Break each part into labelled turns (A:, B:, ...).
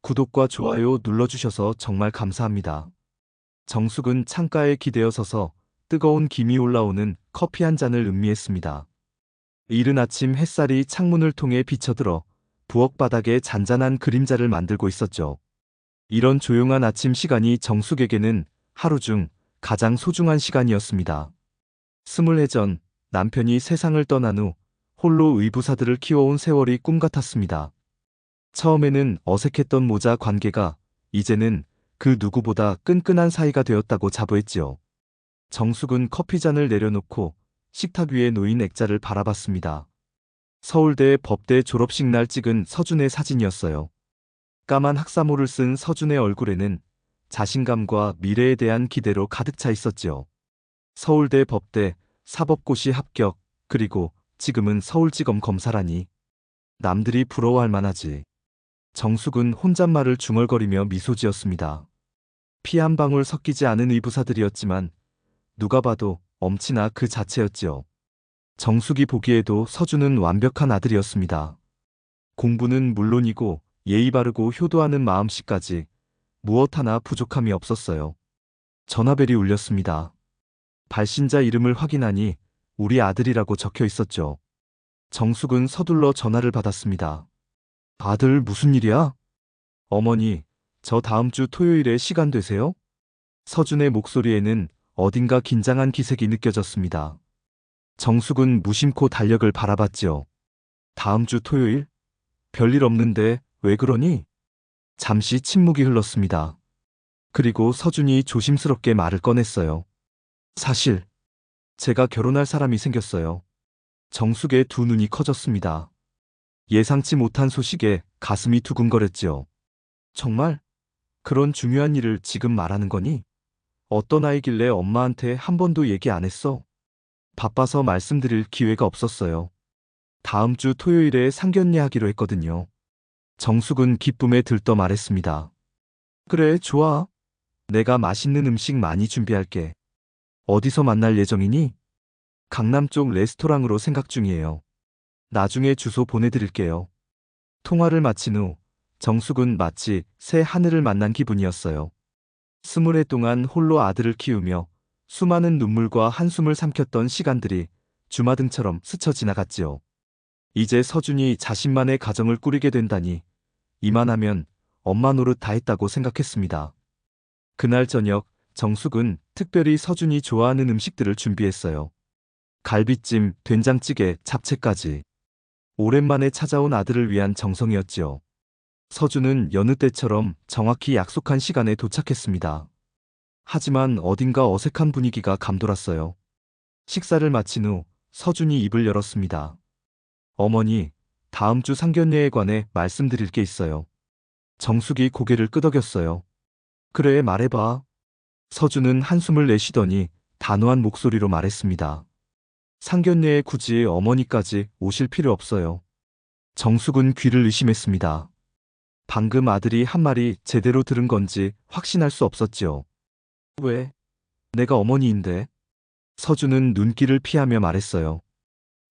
A: 구독과 좋아요 눌러주셔서 정말 감사합니다. 정숙은 창가에 기대어 서서 뜨거운 김이 올라오는 커피 한 잔을 음미했습니다. 이른 아침 햇살이 창문을 통해 비쳐들어 부엌 바닥에 잔잔한 그림자를 만들고 있었죠. 이런 조용한 아침 시간이 정숙에게는 하루 중 가장 소중한 시간이었습니다. 20해 전 남편이 세상을 떠난 후 홀로 의부사들을 키워온 세월이 꿈 같았습니다. 처음에는 어색했던 모자 관계가 이제는 그 누구보다 끈끈한 사이가 되었다고 자부했지요. 정숙은 커피잔을 내려놓고 식탁 위에 놓인 액자를 바라봤습니다. 서울대 법대 졸업식 날 찍은 서준의 사진이었어요. 까만 학사모를 쓴 서준의 얼굴에는 자신감과 미래에 대한 기대로 가득 차 있었지요. 서울대 법대 사법고시 합격, 그리고 지금은 서울지검 검사라니 남들이 부러워할 만하지. 정숙은 혼잣말을 중얼거리며 미소 지었습니다. 피 한 방울 섞이지 않은 의부사들이었지만 누가 봐도 엄친아 그 자체였지요. 정숙이 보기에도 서준은 완벽한 아들이었습니다. 공부는 물론이고 예의 바르고 효도하는 마음씨까지 무엇 하나 부족함이 없었어요. 전화벨이 울렸습니다. 발신자 이름을 확인하니 우리 아들이라고 적혀 있었죠. 정숙은 서둘러 전화를 받았습니다. 아들 무슨 일이야? 어머니, 저 다음 주 토요일에 시간 되세요? 서준의 목소리에는 어딘가 긴장한 기색이 느껴졌습니다. 정숙은 무심코 달력을 바라봤지요. 다음 주 토요일? 별일 없는데 왜 그러니? 잠시 침묵이 흘렀습니다. 그리고 서준이 조심스럽게 말을 꺼냈어요. 사실, 제가 결혼할 사람이 생겼어요. 정숙의 두 눈이 커졌습니다. 예상치 못한 소식에 가슴이 두근거렸지요. 정말? 그런 중요한 일을 지금 말하는 거니? 어떤 아이길래 엄마한테 한 번도 얘기 안 했어? 바빠서 말씀드릴 기회가 없었어요. 다음 주 토요일에 상견례 하기로 했거든요. 정숙은 기쁨에 들떠 말했습니다. 그래, 좋아. 내가 맛있는 음식 많이 준비할게. 어디서 만날 예정이니? 강남 쪽 레스토랑으로 생각 중이에요. 나중에 주소 보내드릴게요. 통화를 마친 후 정숙은 마치 새 하늘을 만난 기분이었어요. 20해 동안 홀로 아들을 키우며 수많은 눈물과 한숨을 삼켰던 시간들이 주마등처럼 스쳐 지나갔지요. 이제 서준이 자신만의 가정을 꾸리게 된다니 이만하면 엄마 노릇 다 했다고 생각했습니다. 그날 저녁 정숙은 특별히 서준이 좋아하는 음식들을 준비했어요. 갈비찜, 된장찌개, 잡채까지. 오랜만에 찾아온 아들을 위한 정성이었지요. 서준은 여느 때처럼 정확히 약속한 시간에 도착했습니다. 하지만 어딘가 어색한 분위기가 감돌았어요. 식사를 마친 후 서준이 입을 열었습니다. 어머니, 다음 주 상견례에 관해 말씀드릴 게 있어요. 정숙이 고개를 끄덕였어요. 그래, 말해봐. 서준은 한숨을 내쉬더니 단호한 목소리로 말했습니다. 상견례에 굳이 어머니까지 오실 필요 없어요. 정숙은 귀를 의심했습니다. 방금 아들이 한 말이 제대로 들은 건지 확신할 수 없었지요. 왜? 내가 어머니인데. 서준은 눈길을 피하며 말했어요.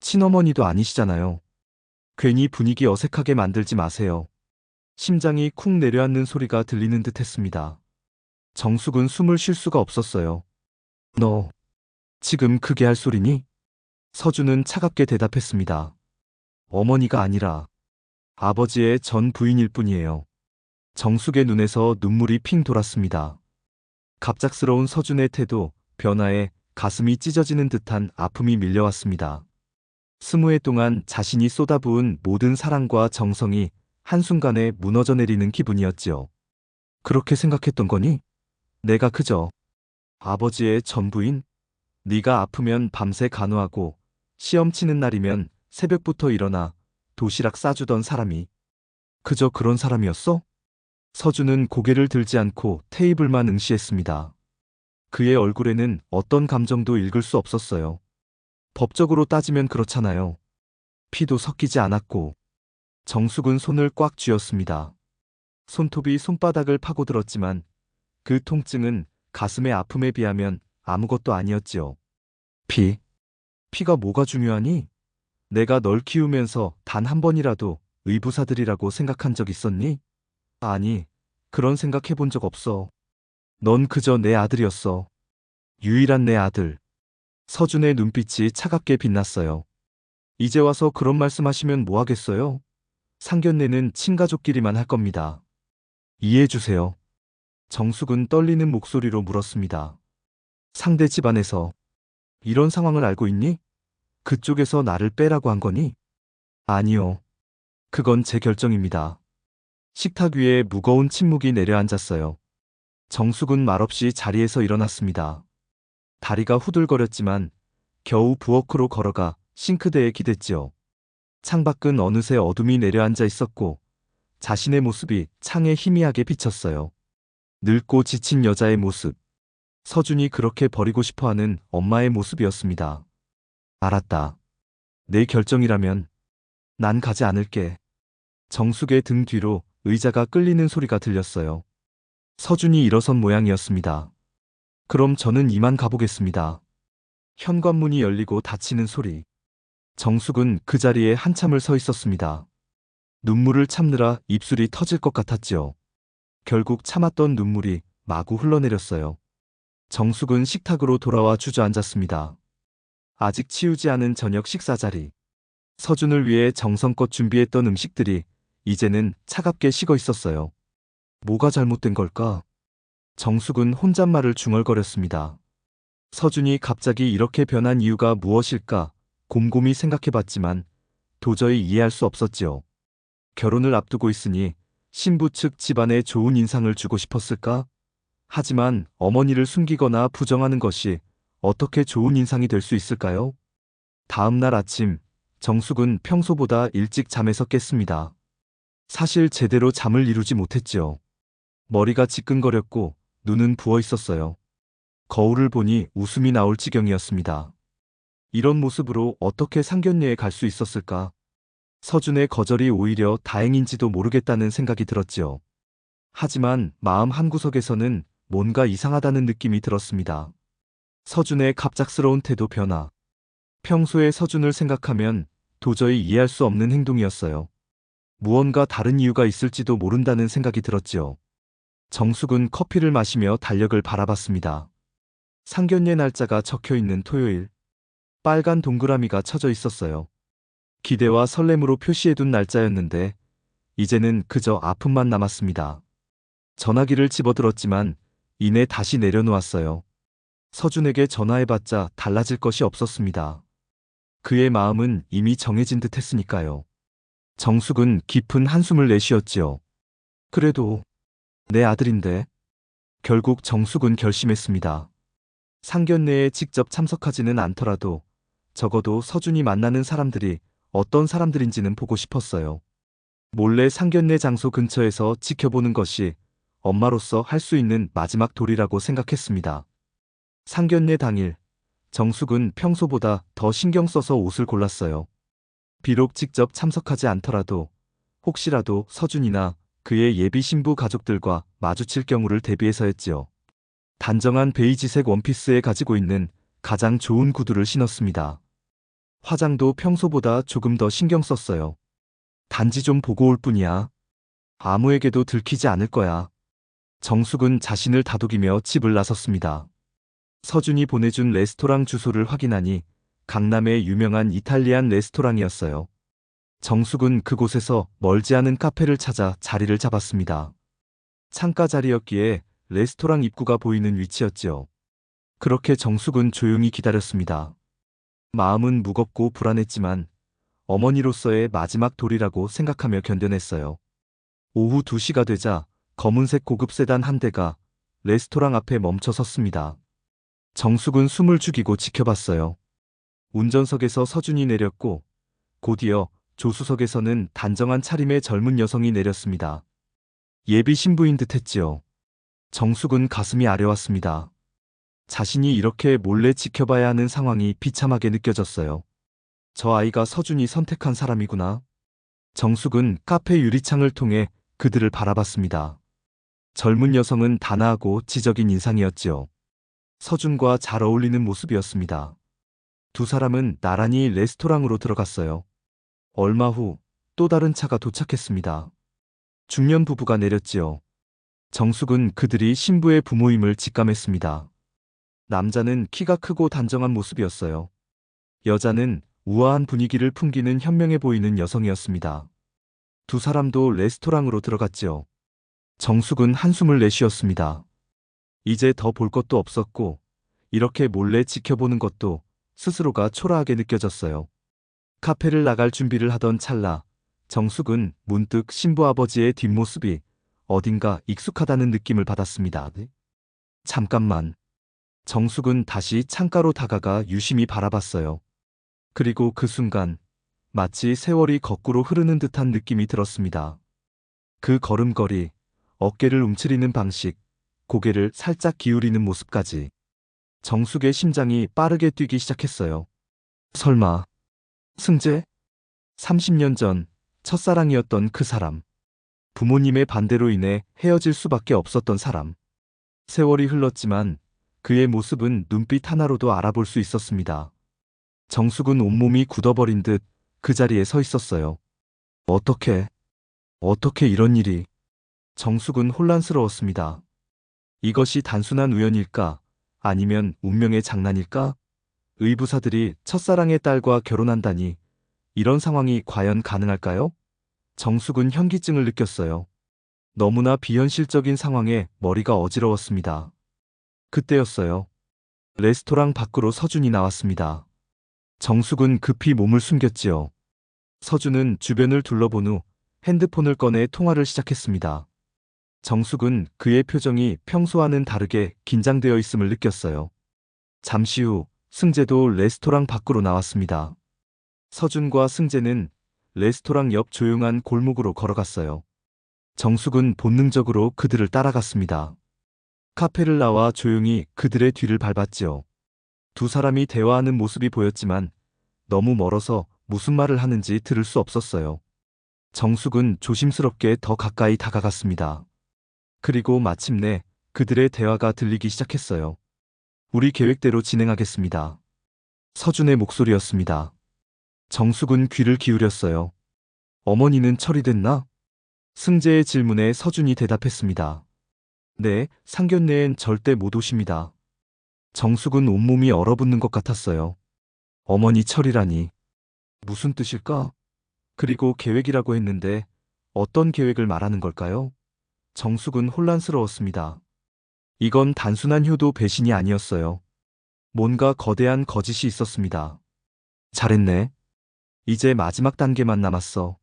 A: 친어머니도 아니시잖아요. 괜히 분위기 어색하게 만들지 마세요. 심장이 쿵 내려앉는 소리가 들리는 듯 했습니다. 정숙은 숨을 쉴 수가 없었어요. 너, 지금 그게 할 소리니? 서준은 차갑게 대답했습니다. 어머니가 아니라 아버지의 전 부인일 뿐이에요. 정숙의 눈에서 눈물이 핑 돌았습니다. 갑작스러운 서준의 태도, 변화에 가슴이 찢어지는 듯한 아픔이 밀려왔습니다. 20해 동안 자신이 쏟아부은 모든 사랑과 정성이 한순간에 무너져 내리는 기분이었지요. 그렇게 생각했던 거니? 내가 그저 아버지의 전부인? 네가 아프면 밤새 간호하고 시험 치는 날이면 새벽부터 일어나 도시락 싸주던 사람이 그저 그런 사람이었어? 서준은 고개를 들지 않고 테이블만 응시했습니다. 그의 얼굴에는 어떤 감정도 읽을 수 없었어요. 법적으로 따지면 그렇잖아요. 피도 섞이지 않았고. 정숙은 손을 꽉 쥐었습니다. 손톱이 손바닥을 파고들었지만 그 통증은 가슴의 아픔에 비하면 아무것도 아니었지요. 피가 뭐가 중요하니? 내가 널 키우면서 단 한 번이라도 의부사들이라고 생각한 적 있었니? 아니, 그런 생각 해본 적 없어. 넌 그저 내 아들이었어. 유일한 내 아들. 서준의 눈빛이 차갑게 빛났어요. 이제 와서 그런 말씀하시면 뭐 하겠어요? 상견례는 친가족끼리만 할 겁니다. 이해해주세요. 정숙은 떨리는 목소리로 물었습니다. 상대 집안에서 이런 상황을 알고 있니? 그쪽에서 나를 빼라고 한 거니? 아니요. 그건 제 결정입니다. 식탁 위에 무거운 침묵이 내려앉았어요. 정숙은 말없이 자리에서 일어났습니다. 다리가 후들거렸지만 겨우 부엌으로 걸어가 싱크대에 기댔지요. 창밖은 어느새 어둠이 내려앉아 있었고 자신의 모습이 창에 희미하게 비쳤어요. 늙고 지친 여자의 모습. 서준이 그렇게 버리고 싶어하는 엄마의 모습이었습니다. 알았다. 내 결정이라면 난 가지 않을게. 정숙의 등 뒤로 의자가 끌리는 소리가 들렸어요. 서준이 일어선 모양이었습니다. 그럼 저는 이만 가보겠습니다. 현관문이 열리고 닫히는 소리. 정숙은 그 자리에 한참을 서 있었습니다. 눈물을 참느라 입술이 터질 것 같았지요. 결국 참았던 눈물이 마구 흘러내렸어요. 정숙은 식탁으로 돌아와 주저앉았습니다. 아직 치우지 않은 저녁 식사 자리. 서준을 위해 정성껏 준비했던 음식들이 이제는 차갑게 식어 있었어요. 뭐가 잘못된 걸까? 정숙은 혼잣말을 중얼거렸습니다. 서준이 갑자기 이렇게 변한 이유가 무엇일까? 곰곰이 생각해봤지만 도저히 이해할 수 없었지요. 결혼을 앞두고 있으니 신부 측 집안에 좋은 인상을 주고 싶었을까? 하지만 어머니를 숨기거나 부정하는 것이 어떻게 좋은 인상이 될 수 있을까요? 다음 날 아침, 정숙은 평소보다 일찍 잠에서 깼습니다. 사실 제대로 잠을 이루지 못했지요. 머리가 지끈거렸고 눈은 부어 있었어요. 거울을 보니 웃음이 나올 지경이었습니다. 이런 모습으로 어떻게 상견례에 갈 수 있었을까? 서준의 거절이 오히려 다행인지도 모르겠다는 생각이 들었지요. 하지만 마음 한구석에서는 뭔가 이상하다는 느낌이 들었습니다. 서준의 갑작스러운 태도 변화. 평소에 서준을 생각하면 도저히 이해할 수 없는 행동이었어요. 무언가 다른 이유가 있을지도 모른다는 생각이 들었지요. 정숙은 커피를 마시며 달력을 바라봤습니다. 상견례 날짜가 적혀 있는 토요일. 빨간 동그라미가 쳐져 있었어요. 기대와 설렘으로 표시해둔 날짜였는데 이제는 그저 아픔만 남았습니다. 전화기를 집어들었지만 이내 다시 내려놓았어요. 서준에게 전화해봤자 달라질 것이 없었습니다. 그의 마음은 이미 정해진 듯 했으니까요. 정숙은 깊은 한숨을 내쉬었지요. 그래도 내 아들인데. 결국 정숙은 결심했습니다. 상견례에 직접 참석하지는 않더라도 적어도 서준이 만나는 사람들이 어떤 사람들인지는 보고 싶었어요. 몰래 상견례 장소 근처에서 지켜보는 것이 엄마로서 할 수 있는 마지막 도리라고 생각했습니다. 상견례 당일, 정숙은 평소보다 더 신경 써서 옷을 골랐어요. 비록 직접 참석하지 않더라도 혹시라도 서준이나 그의 예비 신부 가족들과 마주칠 경우를 대비해서였지요. 단정한 베이지색 원피스에 가지고 있는 가장 좋은 구두를 신었습니다. 화장도 평소보다 조금 더 신경 썼어요. 단지 좀 보고 올 뿐이야. 아무에게도 들키지 않을 거야. 정숙은 자신을 다독이며 집을 나섰습니다. 서준이 보내준 레스토랑 주소를 확인하니 강남의 유명한 이탈리안 레스토랑이었어요. 정숙은 그곳에서 멀지 않은 카페를 찾아 자리를 잡았습니다. 창가 자리였기에 레스토랑 입구가 보이는 위치였지요. 그렇게 정숙은 조용히 기다렸습니다. 마음은 무겁고 불안했지만 어머니로서의 마지막 도리라고 생각하며 견뎌냈어요. 오후 2시가 되자 검은색 고급 세단 한 대가 레스토랑 앞에 멈춰 섰습니다. 정숙은 숨을 죽이고 지켜봤어요. 운전석에서 서준이 내렸고 곧이어 조수석에서는 단정한 차림의 젊은 여성이 내렸습니다. 예비 신부인 듯 했지요. 정숙은 가슴이 아려왔습니다. 자신이 이렇게 몰래 지켜봐야 하는 상황이 비참하게 느껴졌어요. 저 아이가 서준이 선택한 사람이구나. 정숙은 카페 유리창을 통해 그들을 바라봤습니다. 젊은 여성은 단아하고 지적인 인상이었지요. 서준과 잘 어울리는 모습이었습니다. 두 사람은 나란히 레스토랑으로 들어갔어요. 얼마 후 또 다른 차가 도착했습니다. 중년 부부가 내렸지요. 정숙은 그들이 신부의 부모임을 직감했습니다. 남자는 키가 크고 단정한 모습이었어요. 여자는 우아한 분위기를 풍기는 현명해 보이는 여성이었습니다. 두 사람도 레스토랑으로 들어갔지요. 정숙은 한숨을 내쉬었습니다. 이제 더 볼 것도 없었고 이렇게 몰래 지켜보는 것도 스스로가 초라하게 느껴졌어요. 카페를 나갈 준비를 하던 찰나 정숙은 문득 신부 아버지의 뒷모습이 어딘가 익숙하다는 느낌을 받았습니다. 잠깐만. 정숙은 다시 창가로 다가가 유심히 바라봤어요. 그리고 그 순간 마치 세월이 거꾸로 흐르는 듯한 느낌이 들었습니다. 그 걸음걸이, 어깨를 움츠리는 방식, 고개를 살짝 기울이는 모습까지. 정숙의 심장이 빠르게 뛰기 시작했어요. 설마, 승재? 30년 전 첫사랑이었던 그 사람. 부모님의 반대로 인해 헤어질 수밖에 없었던 사람. 세월이 흘렀지만 그의 모습은 눈빛 하나로도 알아볼 수 있었습니다. 정숙은 온몸이 굳어버린 듯 그 자리에 서 있었어요. 어떻게 이런 일이. 정숙은 혼란스러웠습니다. 이것이 단순한 우연일까? 아니면 운명의 장난일까? 의부사들이 첫사랑의 딸과 결혼한다니 이런 상황이 과연 가능할까요? 정숙은 현기증을 느꼈어요. 너무나 비현실적인 상황에 머리가 어지러웠습니다. 그때였어요. 레스토랑 밖으로 서준이 나왔습니다. 정숙은 급히 몸을 숨겼지요. 서준은 주변을 둘러본 후 핸드폰을 꺼내 통화를 시작했습니다. 정숙은 그의 표정이 평소와는 다르게 긴장되어 있음을 느꼈어요. 잠시 후 승재도 레스토랑 밖으로 나왔습니다. 서준과 승재는 레스토랑 옆 조용한 골목으로 걸어갔어요. 정숙은 본능적으로 그들을 따라갔습니다. 카페를 나와 조용히 그들의 뒤를 밟았지요. 두 사람이 대화하는 모습이 보였지만 너무 멀어서 무슨 말을 하는지 들을 수 없었어요. 정숙은 조심스럽게 더 가까이 다가갔습니다. 그리고 마침내 그들의 대화가 들리기 시작했어요. 우리 계획대로 진행하겠습니다. 서준의 목소리였습니다. 정숙은 귀를 기울였어요. 어머니는 처리됐나? 승재의 질문에 서준이 대답했습니다. 네, 상견례엔 절대 못 오십니다. 정숙은 온몸이 얼어붙는 것 같았어요. 어머니 처리라니. 무슨 뜻일까? 그리고 계획이라고 했는데 어떤 계획을 말하는 걸까요? 정숙은 혼란스러웠습니다. 이건 단순한 효도 배신이 아니었어요. 뭔가 거대한 거짓이 있었습니다. 잘했네. 이제 마지막 단계만 남았어.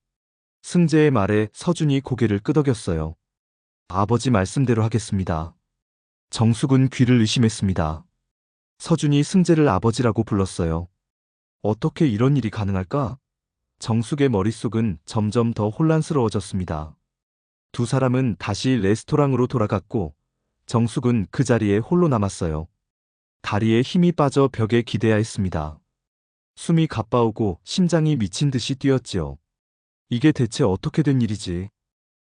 A: 승재의 말에 서준이 고개를 끄덕였어요. 아버지 말씀대로 하겠습니다. 정숙은 귀를 의심했습니다. 서준이 승재를 아버지라고 불렀어요. 어떻게 이런 일이 가능할까? 정숙의 머릿속은 점점 더 혼란스러워졌습니다. 두 사람은 다시 레스토랑으로 돌아갔고 정숙은 그 자리에 홀로 남았어요. 다리에 힘이 빠져 벽에 기대야 했습니다. 숨이 가빠오고 심장이 미친 듯이 뛰었지요. 이게 대체 어떻게 된 일이지?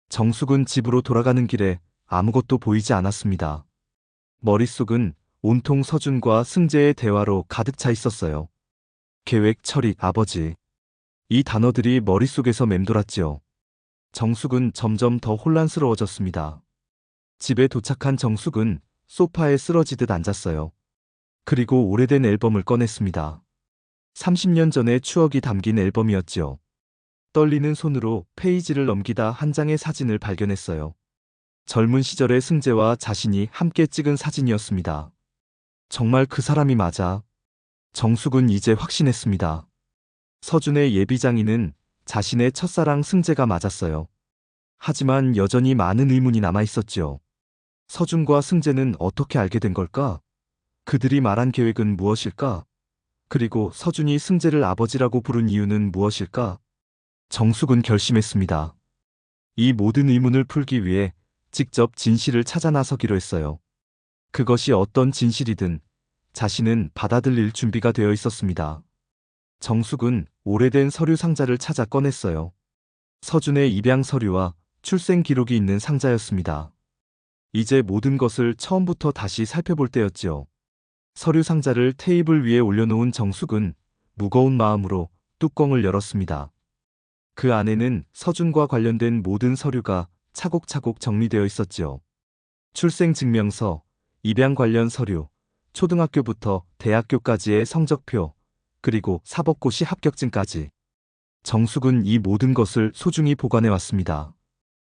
A: 정숙은 집으로 돌아가는 길에 아무것도 보이지 않았습니다. 머릿속은 온통 서준과 승재의 대화로 가득 차 있었어요. 계획, 처리, 아버지. 이 단어들이 머릿속에서 맴돌았지요. 정숙은 점점 더 혼란스러워졌습니다. 집에 도착한 정숙은 소파에 쓰러지듯 앉았어요. 그리고 오래된 앨범을 꺼냈습니다. 30년 전의 추억이 담긴 앨범이었지요. 떨리는 손으로 페이지를 넘기다 한 장의 사진을 발견했어요. 젊은 시절의 승재와 자신이 함께 찍은 사진이었습니다. 정말 그 사람이 맞아. 정숙은 이제 확신했습니다. 서준의 예비장인은 자신의 첫사랑 승재가 맞았어요. 하지만 여전히 많은 의문이 남아있었지요. 서준과 승재는 어떻게 알게 된 걸까? 그들이 말한 계획은 무엇일까? 그리고 서준이 승재를 아버지라고 부른 이유는 무엇일까? 정숙은 결심했습니다. 이 모든 의문을 풀기 위해 직접 진실을 찾아 나서기로 했어요. 그것이 어떤 진실이든 자신은 받아들일 준비가 되어 있었습니다. 정숙은 오래된 서류 상자를 찾아 꺼냈어요. 서준의 입양 서류와 출생 기록이 있는 상자였습니다. 이제 모든 것을 처음부터 다시 살펴볼 때였지요. 서류 상자를 테이블 위에 올려놓은 정숙은 무거운 마음으로 뚜껑을 열었습니다. 그 안에는 서준과 관련된 모든 서류가 차곡차곡 정리되어 있었지요. 출생증명서, 입양 관련 서류, 초등학교부터 대학교까지의 성적표, 그리고 사법고시 합격증까지. 정숙은 이 모든 것을 소중히 보관해 왔습니다.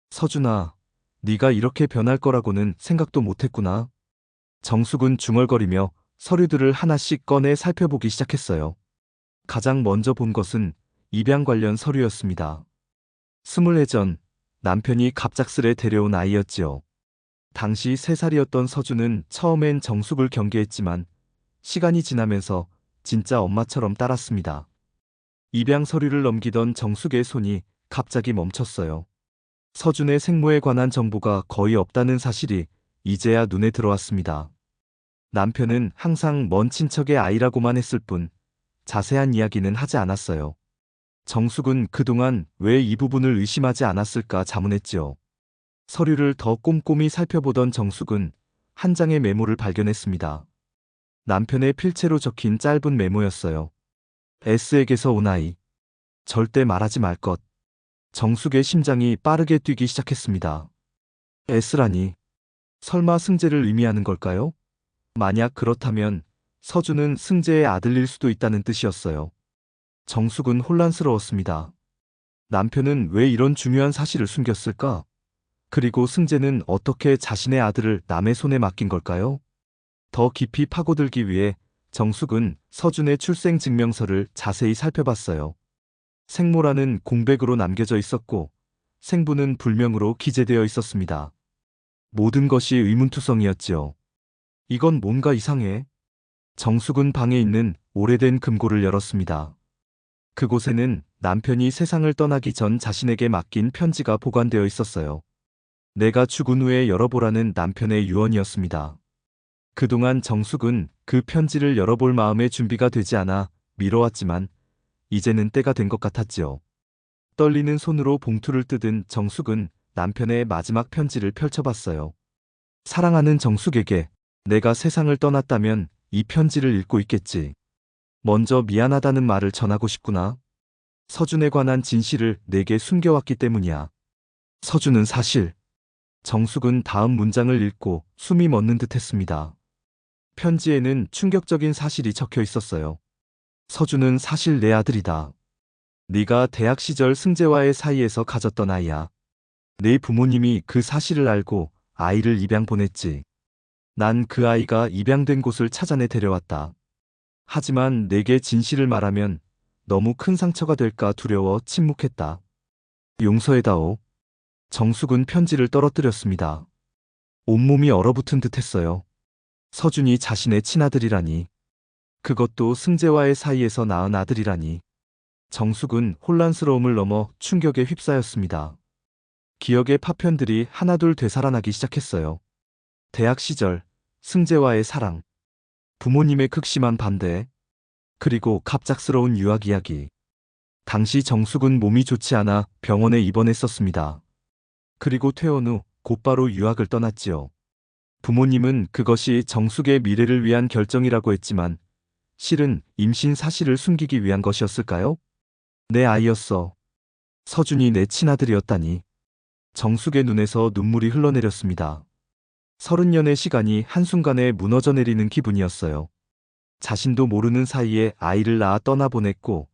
A: 서준아, 네가 이렇게 변할 거라고는 생각도 못했구나. 정숙은 중얼거리며 서류들을 하나씩 꺼내 살펴보기 시작했어요. 가장 먼저 본 것은 입양 관련 서류였습니다. 20해 전 남편이 갑작스레 데려온 아이였지요. 당시 3살이었던 서준은 처음엔 정숙을 경계했지만 시간이 지나면서 진짜 엄마처럼 따랐습니다. 입양 서류를 넘기던 정숙의 손이 갑자기 멈췄어요. 서준의 생모에 관한 정보가 거의 없다는 사실이 이제야 눈에 들어왔습니다. 남편은 항상 먼 친척의 아이라고만 했을 뿐 자세한 이야기는 하지 않았어요. 정숙은 그동안 왜 이 부분을 의심하지 않았을까 자문했지요. 서류를 더 꼼꼼히 살펴보던 정숙은 한 장의 메모를 발견했습니다. 남편의 필체로 적힌 짧은 메모였어요. S에게서 온 아이. 절대 말하지 말 것. 정숙의 심장이 빠르게 뛰기 시작했습니다. S라니. 설마 승재를 의미하는 걸까요? 만약 그렇다면 서준은 승재의 아들일 수도 있다는 뜻이었어요. 정숙은 혼란스러웠습니다. 남편은 왜 이런 중요한 사실을 숨겼을까? 그리고 승재는 어떻게 자신의 아들을 남의 손에 맡긴 걸까요? 더 깊이 파고들기 위해 정숙은 서준의 출생증명서를 자세히 살펴봤어요. 생모라는 공백으로 남겨져 있었고 생부는 불명으로 기재되어 있었습니다. 모든 것이 의문투성이었지요. 이건 뭔가 이상해. 정숙은 방에 있는 오래된 금고를 열었습니다. 그곳에는 남편이 세상을 떠나기 전 자신에게 맡긴 편지가 보관되어 있었어요. 내가 죽은 후에 열어보라는 남편의 유언이었습니다. 그동안 정숙은 그 편지를 열어볼 마음의 준비가 되지 않아 미뤄왔지만 이제는 때가 된 것 같았지요. 떨리는 손으로 봉투를 뜯은 정숙은 남편의 마지막 편지를 펼쳐봤어요. 사랑하는 정숙에게 내가 세상을 떠났다면 이 편지를 읽고 있겠지. 먼저 미안하다는 말을 전하고 싶구나. 서준에 관한 진실을 내게 숨겨왔기 때문이야. 서준은 사실. 정숙은 다음 문장을 읽고 숨이 멎는 듯 했습니다. 편지에는 충격적인 사실이 적혀 있었어요. 서준은 사실 내 아들이다. 네가 대학 시절 승재와의 사이에서 가졌던 아이야. 네 부모님이 그 사실을 알고 아이를 입양 보냈지. 난 그 아이가 입양된 곳을 찾아내 데려왔다. 하지만 내게 진실을 말하면 너무 큰 상처가 될까 두려워 침묵했다. 용서해다오. 정숙은 편지를 떨어뜨렸습니다. 온몸이 얼어붙은 듯 했어요. 서준이 자신의 친아들이라니. 그것도 승재와의 사이에서 낳은 아들이라니. 정숙은 혼란스러움을 넘어 충격에 휩싸였습니다. 기억의 파편들이 하나둘 되살아나기 시작했어요. 대학 시절, 승재와의 사랑, 부모님의 극심한 반대, 그리고 갑작스러운 유학 이야기. 당시 정숙은 몸이 좋지 않아 병원에 입원했었습니다. 그리고 퇴원 후 곧바로 유학을 떠났지요. 부모님은 그것이 정숙의 미래를 위한 결정이라고 했지만 실은 임신 사실을 숨기기 위한 것이었을까요? 내 아이였어. 서준이 내 친아들이었다니. 정숙의 눈에서 눈물이 흘러내렸습니다. 30년의 시간이 한순간에 무너져 내리는 기분이었어요. 자신도 모르는 사이에 아이를 낳아 떠나보냈고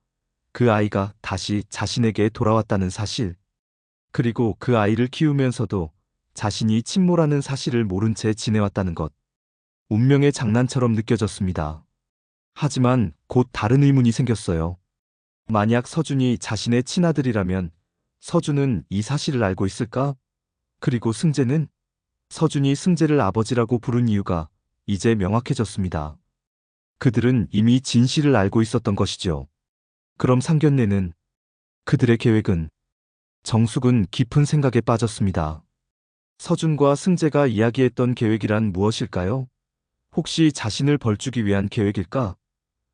A: 그 아이가 다시 자신에게 돌아왔다는 사실. 그리고 그 아이를 키우면서도 자신이 친모라는 사실을 모른 채 지내왔다는 것. 운명의 장난처럼 느껴졌습니다. 하지만 곧 다른 의문이 생겼어요. 만약 서준이 자신의 친아들이라면 서준은 이 사실을 알고 있을까? 그리고 승재는? 서준이 승재를 아버지라고 부른 이유가 이제 명확해졌습니다. 그들은 이미 진실을 알고 있었던 것이죠. 그럼 상견례는? 그들의 계획은? 정숙은 깊은 생각에 빠졌습니다. 서준과 승재가 이야기했던 계획이란 무엇일까요? 혹시 자신을 벌주기 위한 계획일까?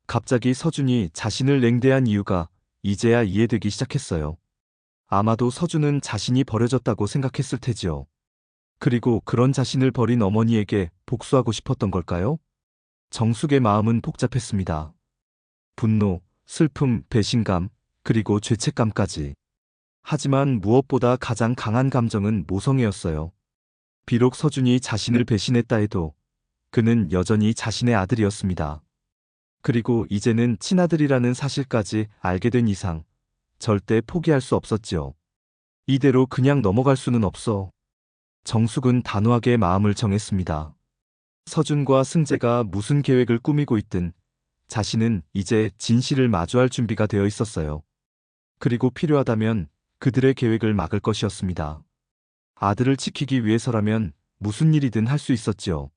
A: 갑자기 서준이 자신을 냉대한 이유가 이제야 이해되기 시작했어요. 아마도 서준은 자신이 버려졌다고 생각했을 테지요. 그리고 그런 자신을 버린 어머니에게 복수하고 싶었던 걸까요? 정숙의 마음은 복잡했습니다. 분노, 슬픔, 배신감, 그리고 죄책감까지. 하지만 무엇보다 가장 강한 감정은 모성애였어요. 비록 서준이 자신을 배신했다 해도 그는 여전히 자신의 아들이었습니다. 그리고 이제는 친아들이라는 사실까지 알게 된 이상 절대 포기할 수 없었지요. 이대로 그냥 넘어갈 수는 없어. 정숙은 단호하게 마음을 정했습니다. 서준과 승재가 무슨 계획을 꾸미고 있든 자신은 이제 진실을 마주할 준비가 되어 있었어요. 그리고 필요하다면 그들의 계획을 막을 것이었습니다. 아들을 지키기 위해서라면 무슨 일이든 할 수 있었지요.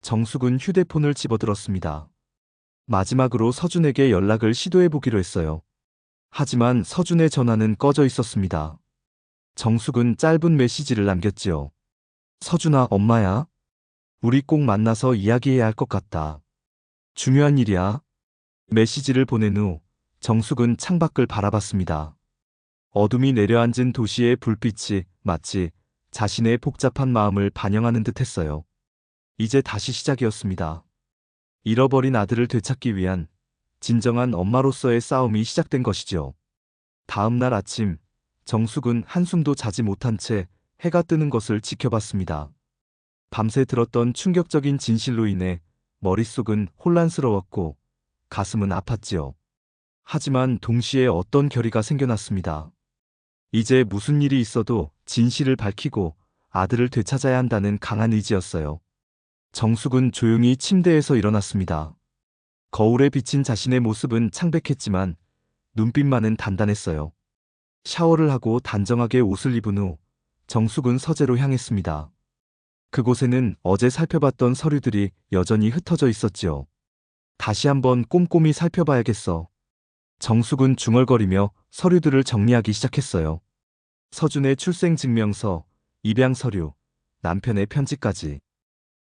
A: 정숙은 휴대폰을 집어들었습니다. 마지막으로 서준에게 연락을 시도해보기로 했어요. 하지만 서준의 전화는 꺼져 있었습니다. 정숙은 짧은 메시지를 남겼지요. 서준아, 엄마야. 우리 꼭 만나서 이야기해야 할 것 같다. 중요한 일이야. 메시지를 보낸 후 정숙은 창밖을 바라봤습니다. 어둠이 내려앉은 도시의 불빛이 마치 자신의 복잡한 마음을 반영하는 듯 했어요. 이제 다시 시작이었습니다. 잃어버린 아들을 되찾기 위한 진정한 엄마로서의 싸움이 시작된 것이죠. 다음 날 아침, 정숙은 한숨도 자지 못한 채 해가 뜨는 것을 지켜봤습니다. 밤새 들었던 충격적인 진실로 인해 머릿속은 혼란스러웠고 가슴은 아팠지요. 하지만 동시에 어떤 결의가 생겨났습니다. 이제 무슨 일이 있어도 진실을 밝히고 아들을 되찾아야 한다는 강한 의지였어요. 정숙은 조용히 침대에서 일어났습니다. 거울에 비친 자신의 모습은 창백했지만 눈빛만은 단단했어요. 샤워를 하고 단정하게 옷을 입은 후 정숙은 서재로 향했습니다. 그곳에는 어제 살펴봤던 서류들이 여전히 흩어져 있었지요. 다시 한번 꼼꼼히 살펴봐야겠어. 정숙은 중얼거리며 서류들을 정리하기 시작했어요. 서준의 출생증명서, 입양 서류, 남편의 편지까지.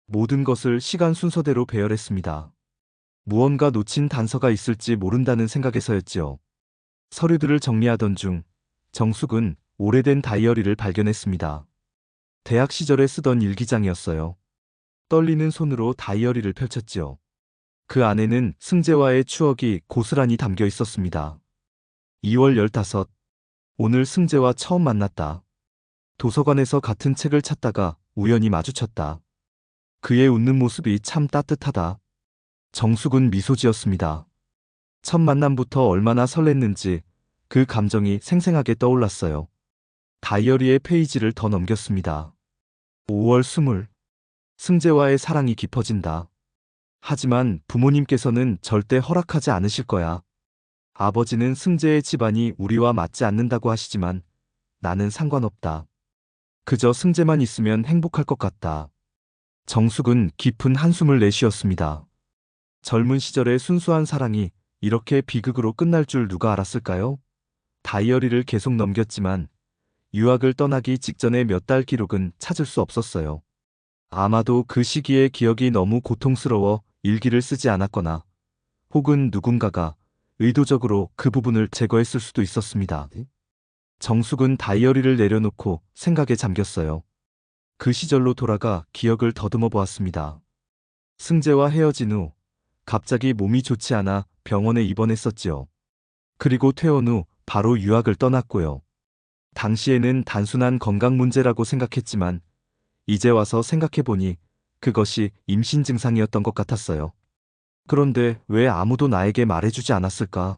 A: 모든 것을 시간 순서대로 배열했습니다. 무언가 놓친 단서가 있을지 모른다는 생각에서였지요. 서류들을 정리하던 중 정숙은 오래된 다이어리를 발견했습니다. 대학 시절에 쓰던 일기장이었어요. 떨리는 손으로 다이어리를 펼쳤지요. 그 안에는 승재와의 추억이 고스란히 담겨 있었습니다. 2월 15. 오늘 승재와 처음 만났다. 도서관에서 같은 책을 찾다가 우연히 마주쳤다. 그의 웃는 모습이 참 따뜻하다. 정숙은 미소 지었습니다. 첫 만남부터 얼마나 설렜는지 그 감정이 생생하게 떠올랐어요. 다이어리의 페이지를 더 넘겼습니다. 5월 20. 승재와의 사랑이 깊어진다. 하지만 부모님께서는 절대 허락하지 않으실 거야. 아버지는 승재의 집안이 우리와 맞지 않는다고 하시지만 나는 상관없다. 그저 승재만 있으면 행복할 것 같다. 정숙은 깊은 한숨을 내쉬었습니다. 젊은 시절의 순수한 사랑이 이렇게 비극으로 끝날 줄 누가 알았을까요? 다이어리를 계속 넘겼지만 유학을 떠나기 직전의 몇 달 기록은 찾을 수 없었어요. 아마도 그 시기의 기억이 너무 고통스러워 일기를 쓰지 않았거나 혹은 누군가가 의도적으로 그 부분을 제거했을 수도 있었습니다. 정숙은 다이어리를 내려놓고 생각에 잠겼어요. 그 시절로 돌아가 기억을 더듬어 보았습니다. 승재와 헤어진 후 갑자기 몸이 좋지 않아 병원에 입원했었지요. 그리고 퇴원 후 바로 유학을 떠났고요. 당시에는 단순한 건강 문제라고 생각했지만 이제 와서 생각해보니 그것이 임신 증상이었던 것 같았어요. 그런데 왜 아무도 나에게 말해주지 않았을까?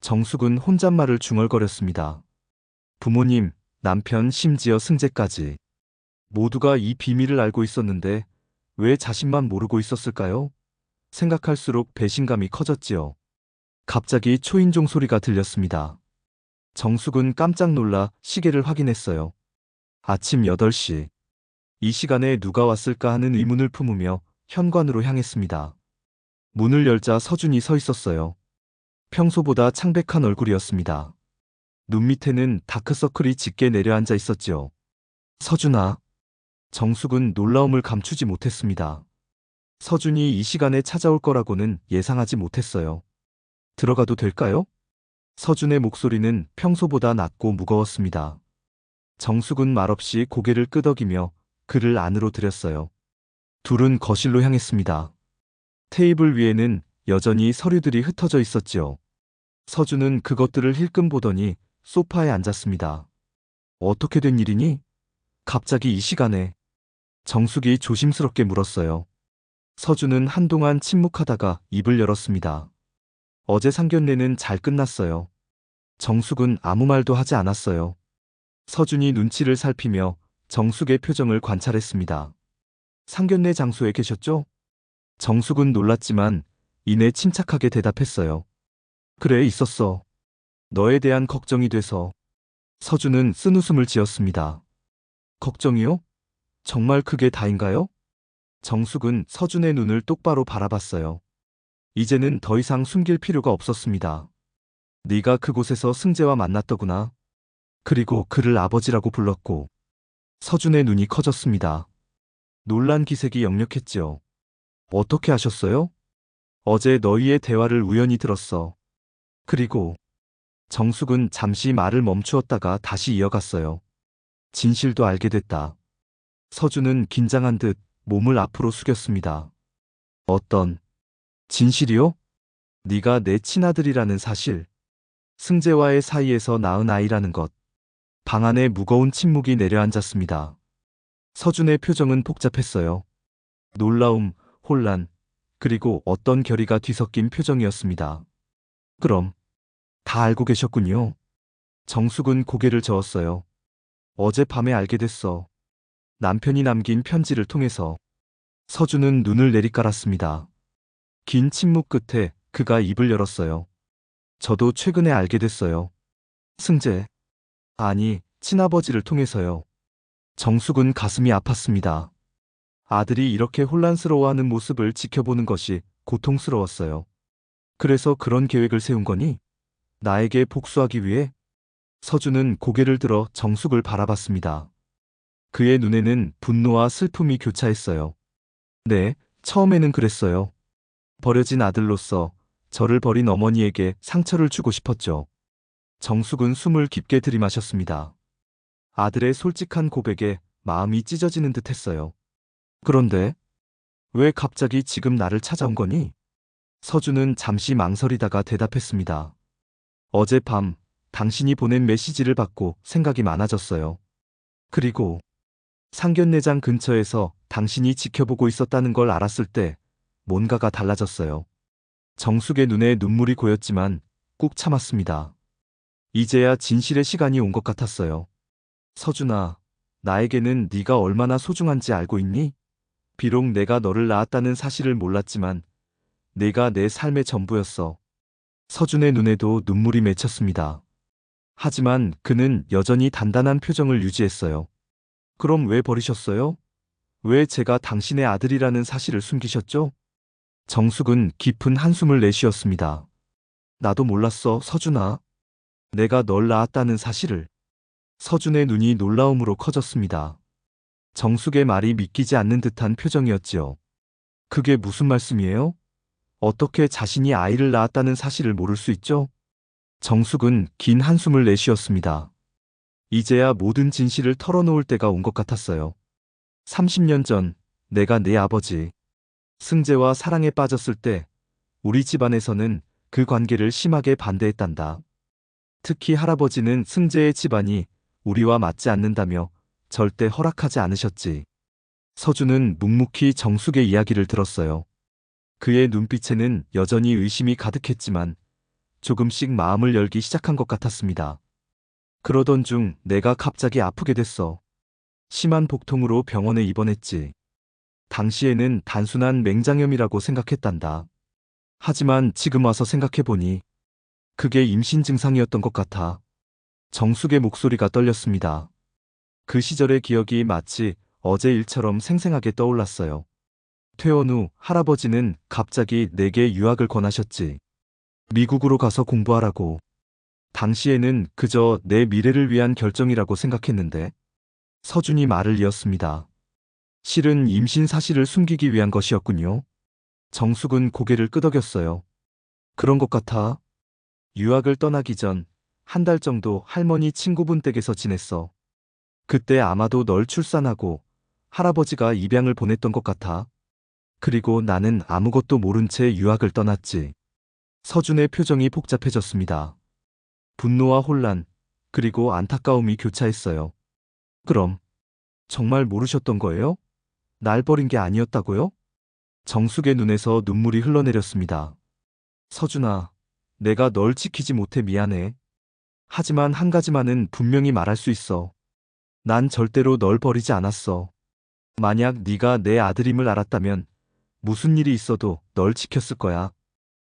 A: 정숙은 혼잣말을 중얼거렸습니다. 부모님, 남편, 심지어 승재까지. 모두가 이 비밀을 알고 있었는데 왜 자신만 모르고 있었을까요? 생각할수록 배신감이 커졌지요. 갑자기 초인종 소리가 들렸습니다. 정숙은 깜짝 놀라 시계를 확인했어요. 아침 8시. 이 시간에 누가 왔을까 하는 의문을 품으며 현관으로 향했습니다. 문을 열자 서준이 서 있었어요. 평소보다 창백한 얼굴이었습니다. 눈 밑에는 다크서클이 짙게 내려앉아 있었지요. 서준아. 정숙은 놀라움을 감추지 못했습니다. 서준이 이 시간에 찾아올 거라고는 예상하지 못했어요. 들어가도 될까요? 서준의 목소리는 평소보다 낮고 무거웠습니다. 정숙은 말없이 고개를 끄덕이며 그를 안으로 들였어요. 둘은 거실로 향했습니다. 테이블 위에는 여전히 서류들이 흩어져 있었지요. 서준은 그것들을 힐끔 보더니 소파에 앉았습니다. 어떻게 된 일이니? 갑자기 이 시간에. 정숙이 조심스럽게 물었어요. 서준은 한동안 침묵하다가 입을 열었습니다. 어제 상견례는 잘 끝났어요. 정숙은 아무 말도 하지 않았어요. 서준이 눈치를 살피며 정숙의 표정을 관찰했습니다. 상견례 장소에 계셨죠? 정숙은 놀랐지만 이내 침착하게 대답했어요. 그래, 있었어. 너에 대한 걱정이 돼서. 서준은 쓴웃음을 지었습니다. 걱정이요? 정말 그게 다인가요? 정숙은 서준의 눈을 똑바로 바라봤어요. 이제는 더 이상 숨길 필요가 없었습니다. 네가 그곳에서 승재와 만났더구나. 그리고 그를 아버지라고 불렀고. 서준의 눈이 커졌습니다. 놀란 기색이 역력했지요. 어떻게 아셨어요? 어제 너희의 대화를 우연히 들었어. 그리고 정숙은 잠시 말을 멈추었다가 다시 이어갔어요. 진실도 알게 됐다. 서준은 긴장한 듯 몸을 앞으로 숙였습니다. 어떤 진실이요? 네가 내 친아들이라는 사실. 승재와의 사이에서 낳은 아이라는 것. 방 안에 무거운 침묵이 내려앉았습니다. 서준의 표정은 복잡했어요. 놀라움, 혼란, 그리고 어떤 결의가 뒤섞인 표정이었습니다. 그럼 다 알고 계셨군요. 정숙은 고개를 저었어요. 어젯밤에 알게 됐어. 남편이 남긴 편지를 통해서. 서준은 눈을 내리깔았습니다. 긴 침묵 끝에 그가 입을 열었어요. 저도 최근에 알게 됐어요. 승재. 아니, 친아버지를 통해서요. 정숙은 가슴이 아팠습니다. 아들이 이렇게 혼란스러워하는 모습을 지켜보는 것이 고통스러웠어요. 그래서 그런 계획을 세운 거니? 나에게 복수하기 위해? 서준은 고개를 들어 정숙을 바라봤습니다. 그의 눈에는 분노와 슬픔이 교차했어요. 네, 처음에는 그랬어요. 버려진 아들로서 저를 버린 어머니에게 상처를 주고 싶었죠. 정숙은 숨을 깊게 들이마셨습니다. 아들의 솔직한 고백에 마음이 찢어지는 듯 했어요. 그런데 왜 갑자기 지금 나를 찾아온 거니? 서준은 잠시 망설이다가 대답했습니다. 어젯밤 당신이 보낸 메시지를 받고 생각이 많아졌어요. 그리고 상견례장 근처에서 당신이 지켜보고 있었다는 걸 알았을 때 뭔가가 달라졌어요. 정숙의 눈에 눈물이 고였지만 꾹 참았습니다. 이제야 진실의 시간이 온 것 같았어요. 서준아, 나에게는 네가 얼마나 소중한지 알고 있니? 비록 내가 너를 낳았다는 사실을 몰랐지만 네가 내 삶의 전부였어. 서준의 눈에도 눈물이 맺혔습니다. 하지만 그는 여전히 단단한 표정을 유지했어요. 그럼 왜 버리셨어요? 왜 제가 당신의 아들이라는 사실을 숨기셨죠? 정숙은 깊은 한숨을 내쉬었습니다. 나도 몰랐어, 서준아. 내가 널 낳았다는 사실을. 서준의 눈이 놀라움으로 커졌습니다. 정숙의 말이 믿기지 않는 듯한 표정이었지요. 그게 무슨 말씀이에요? 어떻게 자신이 아이를 낳았다는 사실을 모를 수 있죠? 정숙은 긴 한숨을 내쉬었습니다. 이제야 모든 진실을 털어놓을 때가 온 것 같았어요. 30년 전 내가 네 아버지 승재와 사랑에 빠졌을 때 우리 집안에서는 그 관계를 심하게 반대했단다. 특히 할아버지는 승재의 집안이 우리와 맞지 않는다며 절대 허락하지 않으셨지. 서준은 묵묵히 정숙의 이야기를 들었어요. 그의 눈빛에는 여전히 의심이 가득했지만 조금씩 마음을 열기 시작한 것 같았습니다. 그러던 중 내가 갑자기 아프게 됐어. 심한 복통으로 병원에 입원했지. 당시에는 단순한 맹장염이라고 생각했단다. 하지만 지금 와서 생각해보니 그게 임신 증상이었던 것 같아. 정숙의 목소리가 떨렸습니다. 그 시절의 기억이 마치 어제 일처럼 생생하게 떠올랐어요. 퇴원 후 할아버지는 갑자기 내게 유학을 권하셨지. 미국으로 가서 공부하라고. 당시에는 그저 내 미래를 위한 결정이라고 생각했는데 서준이 말을 이었습니다. 실은 임신 사실을 숨기기 위한 것이었군요. 정숙은 고개를 끄덕였어요. 그런 것 같아. 유학을 떠나기 전 한 달 정도 할머니 친구분 댁에서 지냈어. 그때 아마도 널 출산하고 할아버지가 입양을 보냈던 것 같아. 그리고 나는 아무것도 모른 채 유학을 떠났지. 서준의 표정이 복잡해졌습니다. 분노와 혼란, 그리고 안타까움이 교차했어요. 그럼 정말 모르셨던 거예요? 날 버린 게 아니었다고요? 정숙의 눈에서 눈물이 흘러내렸습니다. 서준아, 내가 널 지키지 못해 미안해. 하지만 한 가지만은 분명히 말할 수 있어. 난 절대로 널 버리지 않았어. 만약 네가 내 아들임을 알았다면 무슨 일이 있어도 널 지켰을 거야.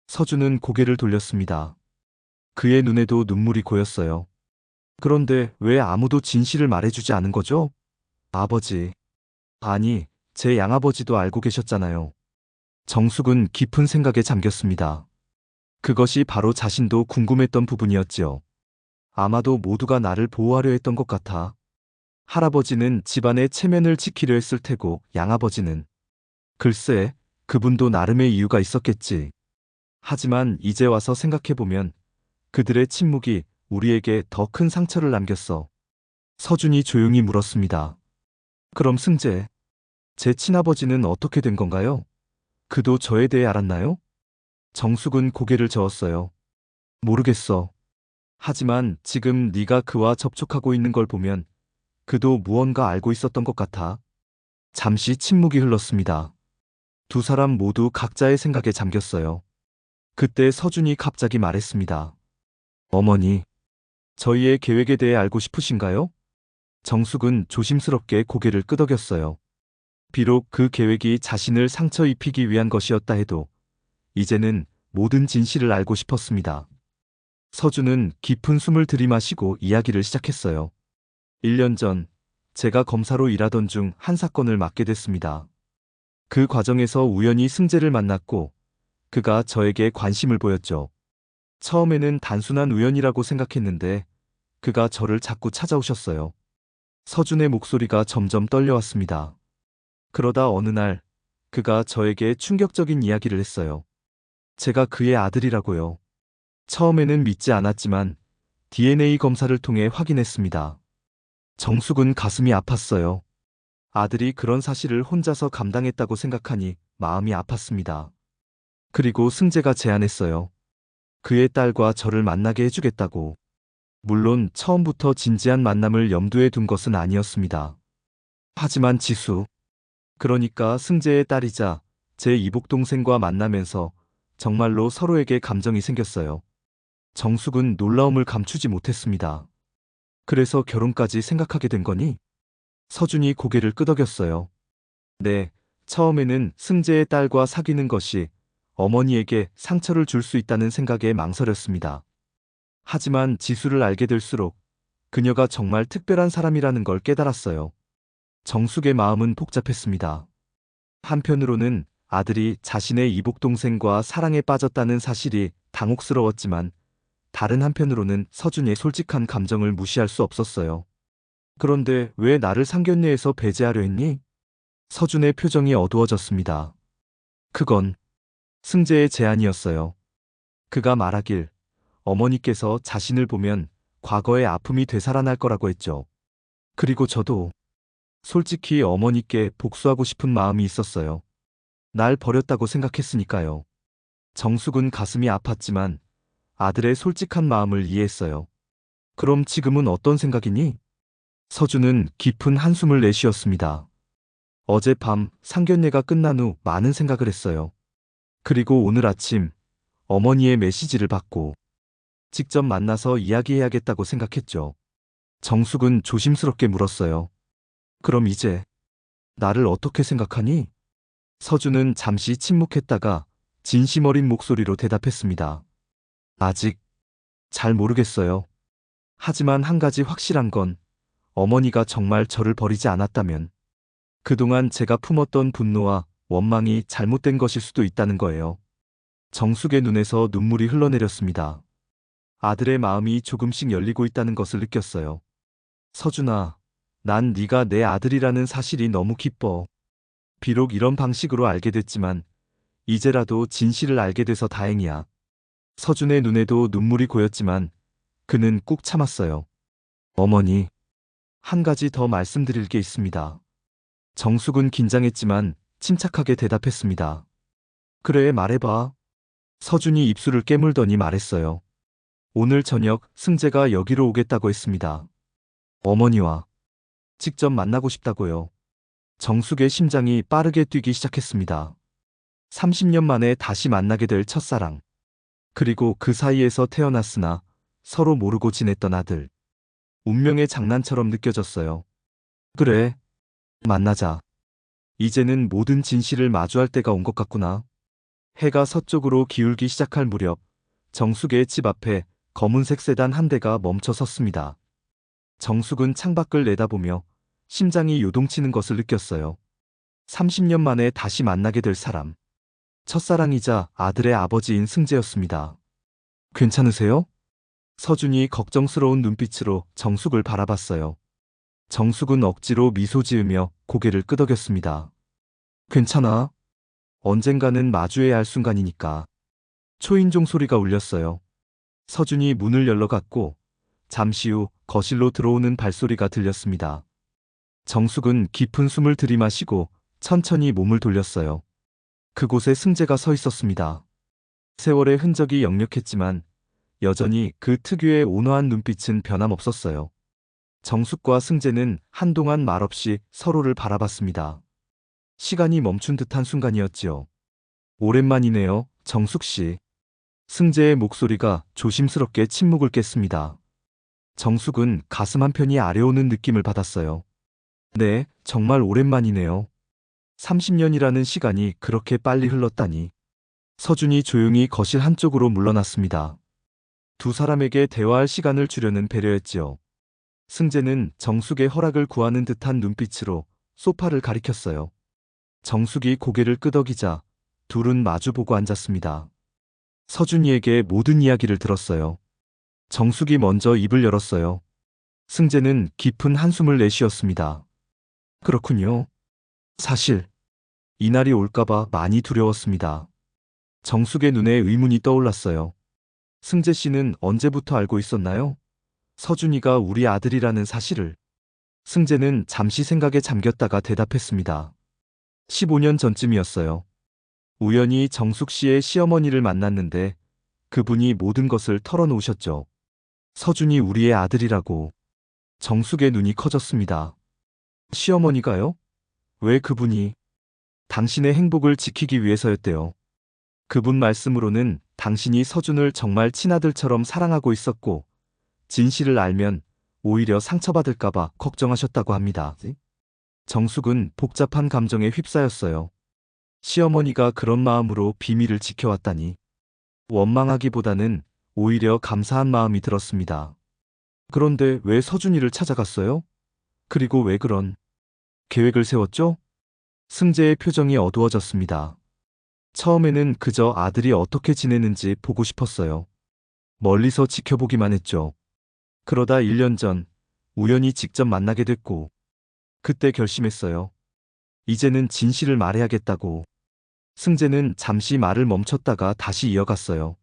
A: 서준은 고개를 돌렸습니다. 그의 눈에도 눈물이 고였어요. 그런데 왜 아무도 진실을 말해주지 않은 거죠? 아버지. 아니, 제 양아버지도 알고 계셨잖아요. 정숙은 깊은 생각에 잠겼습니다. 그것이 바로 자신도 궁금했던 부분이었지요. 아마도 모두가 나를 보호하려 했던 것 같아. 할아버지는 집안의 체면을 지키려 했을 테고 양아버지는 글쎄, 그분도 나름의 이유가 있었겠지. 하지만 이제 와서 생각해보면 그들의 침묵이 우리에게 더 큰 상처를 남겼어. 서준이 조용히 물었습니다. 그럼 승재, 제 친아버지는 어떻게 된 건가요? 그도 저에 대해 알았나요? 정숙은 고개를 저었어요. 모르겠어. 하지만 지금 네가 그와 접촉하고 있는 걸 보면 그도 무언가 알고 있었던 것 같아. 잠시 침묵이 흘렀습니다. 두 사람 모두 각자의 생각에 잠겼어요. 그때 서준이 갑자기 말했습니다. 어머니, 저희의 계획에 대해 알고 싶으신가요? 정숙은 조심스럽게 고개를 끄덕였어요. 비록 그 계획이 자신을 상처 입히기 위한 것이었다 해도 이제는 모든 진실을 알고 싶었습니다. 서준은 깊은 숨을 들이마시고 이야기를 시작했어요. 1년 전 제가 검사로 일하던 중 한 사건을 맡게 됐습니다. 그 과정에서 우연히 승재를 만났고 그가 저에게 관심을 보였죠. 처음에는 단순한 우연이라고 생각했는데 그가 저를 자꾸 찾아오셨어요. 서준의 목소리가 점점 떨려왔습니다. 그러다 어느 날 그가 저에게 충격적인 이야기를 했어요. 제가 그의 아들이라고요. 처음에는 믿지 않았지만 DNA 검사를 통해 확인했습니다. 정숙은 가슴이 아팠어요. 아들이 그런 사실을 혼자서 감당했다고 생각하니 마음이 아팠습니다. 그리고 승재가 제안했어요. 그의 딸과 저를 만나게 해주겠다고. 물론 처음부터 진지한 만남을 염두에 둔 것은 아니었습니다. 하지만 지수, 그러니까 승재의 딸이자 제 이복동생과 만나면서 정말로 서로에게 감정이 생겼어요. 정숙은 놀라움을 감추지 못했습니다. 그래서 결혼까지 생각하게 된 거니? 서준이 고개를 끄덕였어요. 네, 처음에는 승재의 딸과 사귀는 것이 어머니에게 상처를 줄 수 있다는 생각에 망설였습니다. 하지만 지수를 알게 될수록 그녀가 정말 특별한 사람이라는 걸 깨달았어요. 정숙의 마음은 복잡했습니다. 한편으로는 아들이 자신의 이복동생과 사랑에 빠졌다는 사실이 당혹스러웠지만 다른 한편으로는 서준의 솔직한 감정을 무시할 수 없었어요. 그런데 왜 나를 상견례에서 배제하려 했니? 서준의 표정이 어두워졌습니다. 그건 승재의 제안이었어요. 그가 말하길 어머니께서 자신을 보면 과거의 아픔이 되살아날 거라고 했죠. 그리고 저도 솔직히 어머니께 복수하고 싶은 마음이 있었어요. 날 버렸다고 생각했으니까요. 정숙은 가슴이 아팠지만 아들의 솔직한 마음을 이해했어요. 그럼 지금은 어떤 생각이니? 서준은 깊은 한숨을 내쉬었습니다. 어젯밤 상견례가 끝난 후 많은 생각을 했어요. 그리고 오늘 아침 어머니의 메시지를 받고 직접 만나서 이야기해야겠다고 생각했죠. 정숙은 조심스럽게 물었어요. 그럼 이제 나를 어떻게 생각하니? 서준은 잠시 침묵했다가 진심 어린 목소리로 대답했습니다. 아직 잘 모르겠어요. 하지만 한 가지 확실한 건 어머니가 정말 저를 버리지 않았다면 그동안 제가 품었던 분노와 원망이 잘못된 것일 수도 있다는 거예요. 정숙의 눈에서 눈물이 흘러내렸습니다. 아들의 마음이 조금씩 열리고 있다는 것을 느꼈어요. 서준아, 난 네가 내 아들이라는 사실이 너무 기뻐. 비록 이런 방식으로 알게 됐지만 이제라도 진실을 알게 돼서 다행이야. 서준의 눈에도 눈물이 고였지만 그는 꾹 참았어요. 어머니, 한 가지 더 말씀드릴 게 있습니다. 정숙은 긴장했지만 침착하게 대답했습니다. 그래, 말해봐. 서준이 입술을 깨물더니 말했어요. 오늘 저녁 승재가 여기로 오겠다고 했습니다. 어머니와 직접 만나고 싶다고요. 정숙의 심장이 빠르게 뛰기 시작했습니다. 30년 만에 다시 만나게 될 첫사랑. 그리고 그 사이에서 태어났으나 서로 모르고 지냈던 아들. 운명의 장난처럼 느껴졌어요. 그래, 만나자. 이제는 모든 진실을 마주할 때가 온 것 같구나. 해가 서쪽으로 기울기 시작할 무렵 정숙의 집 앞에 검은색 세단 한 대가 멈춰 섰습니다. 정숙은 창밖을 내다보며 심장이 요동치는 것을 느꼈어요. 30년 만에 다시 만나게 될 사람. 첫사랑이자 아들의 아버지인 승재였습니다. 괜찮으세요? 서준이 걱정스러운 눈빛으로 정숙을 바라봤어요. 정숙은 억지로 미소 지으며 고개를 끄덕였습니다. 괜찮아. 언젠가는 마주해야 할 순간이니까. 초인종 소리가 울렸어요. 서준이 문을 열러갔고 잠시 후 거실로 들어오는 발소리가 들렸습니다. 정숙은 깊은 숨을 들이마시고 천천히 몸을 돌렸어요. 그곳에 승재가 서 있었습니다. 세월의 흔적이 역력했지만 여전히 그 특유의 온화한 눈빛은 변함없었어요. 정숙과 승재는 한동안 말없이 서로를 바라봤습니다. 시간이 멈춘 듯한 순간이었지요. 오랜만이네요, 정숙 씨. 승재의 목소리가 조심스럽게 침묵을 깼습니다. 정숙은 가슴 한편이 아려오는 느낌을 받았어요. 네, 정말 오랜만이네요. 30년이라는 시간이 그렇게 빨리 흘렀다니. 서준이 조용히 거실 한쪽으로 물러났습니다. 두 사람에게 대화할 시간을 주려는 배려였지요. 승재는 정숙의 허락을 구하는 듯한 눈빛으로 소파를 가리켰어요. 정숙이 고개를 끄덕이자 둘은 마주보고 앉았습니다. 서준이에게 모든 이야기를 들었어요. 정숙이 먼저 입을 열었어요. 승재는 깊은 한숨을 내쉬었습니다. 그렇군요. 사실 이날이 올까봐 많이 두려웠습니다. 정숙의 눈에 의문이 떠올랐어요. 승재 씨는 언제부터 알고 있었나요? 서준이가 우리 아들이라는 사실을. 승재는 잠시 생각에 잠겼다가 대답했습니다. 15년 전쯤이었어요. 우연히 정숙 씨의 시어머니를 만났는데 그분이 모든 것을 털어놓으셨죠. 서준이 우리의 아들이라고. 정숙의 눈이 커졌습니다. 시어머니가요? 왜 그분이? 당신의 행복을 지키기 위해서였대요. 그분 말씀으로는 당신이 서준을 정말 친아들처럼 사랑하고 있었고 진실을 알면 오히려 상처받을까봐 걱정하셨다고 합니다. 정숙은 복잡한 감정에 휩싸였어요. 시어머니가 그런 마음으로 비밀을 지켜왔다니. 원망하기보다는 오히려 감사한 마음이 들었습니다. 그런데 왜 서준이를 찾아갔어요? 그리고 왜 그런 계획을 세웠죠? 승재의 표정이 어두워졌습니다. 처음에는 그저 아들이 어떻게 지내는지 보고 싶었어요. 멀리서 지켜보기만 했죠. 그러다 1년 전 우연히 직접 만나게 됐고 그때 결심했어요. 이제는 진실을 말해야겠다고. 승재는 잠시 말을 멈췄다가 다시 이어갔어요.